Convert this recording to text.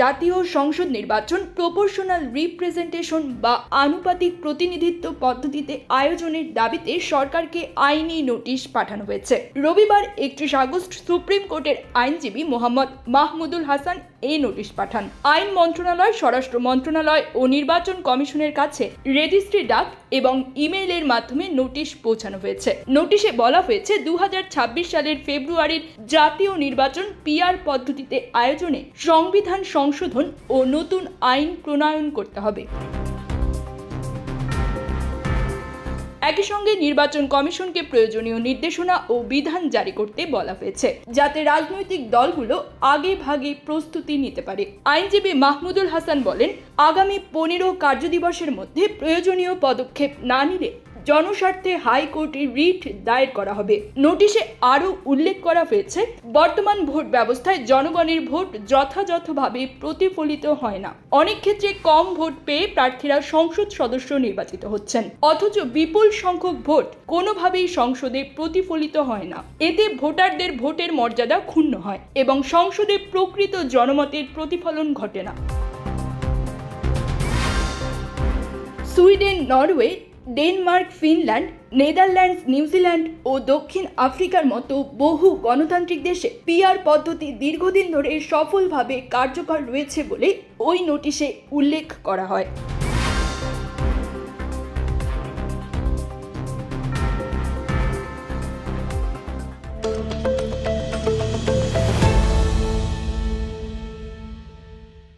জাতীয় সংসদ নির্বাচন প্রপোর্শনাল রিপ্রেজেন্টেশন বা আনুপাতিক প্রতিনিধিত্ব পদ্ধতিতে আয়োজনের দাবিতে সরকারকে আইনি নোটিশ পাঠানো হয়েছে। রবিবার 31 আগস্ট সুপ্রিম কোর্টের আইনজীবী মোহাম্মদ মাহমুদুল হাসান এই নোটিশ পাঠান। আইন মন্ত্রণালয়, স্বরাষ্ট্র মন্ত্রণালয় ও নির্বাচন কমিশনের কাছে রেজিস্ট্রি ডাক এবং ইমেইলের মাধ্যমে নোটিশ পৌঁছানো হয়েছে। নোটিশে বলা হয়েছে 2026 সালের ফেব্রুয়ারির জাতীয় নির্বাচন পিআর পদ্ধতিতে আয়োজনে সংবিধান সংশোধন ও নতুন আইন প্রণয়ন করতে হবে। একই সঙ্গে নির্বাচন কমিশনকে প্রয়োজনীয় নির্দেশনা ও বিধান জারি করতে বলা হয়েছে, যাতে রাজনৈতিক দলগুলো আগে ভাগে প্রস্তুতি নিতে পারে। আইনজীবী মাহমুদুল হাসান বলেন, আগামী 15 কার্যদিবসের মধ্যে প্রয়োজনীয় পদক্ষেপ না নিলে জনস্বার্থে হাইকোর্টে রিট দায়ের করা হবে। নোটিশে আরও উল্লেখ করা হয়েছে, বর্তমান ভোট ব্যবস্থায় জনগণের ভোট যথাযথভাবে প্রতিফলিত হয় না। অনেক ক্ষেত্রে কম ভোট পেয়ে প্রার্থীরা সংসদ সদস্য নির্বাচিত হচ্ছেন, অথচ বিপুল সংখ্যক ভোট কোনোভাবেই সংসদে প্রতিফলিত হয় না। এতে ভোটারদের ভোটের মর্যাদা ক্ষুণ্ণ হয় এবং সংসদে প্রকৃত জনমতের প্রতিফলন ঘটে না। Sweden, Norway, Denmark, Finland, Netherlands, New Zealand ও দক্ষিণ আফ্রিকার মতো বহু গণতান্ত্রিক দেশে পিআর পদ্ধতি দীর্ঘদিন ধরে সফলভাবে কার্যকর রয়েছে বলে ওই নোটিশে উল্লেখ করা হয়।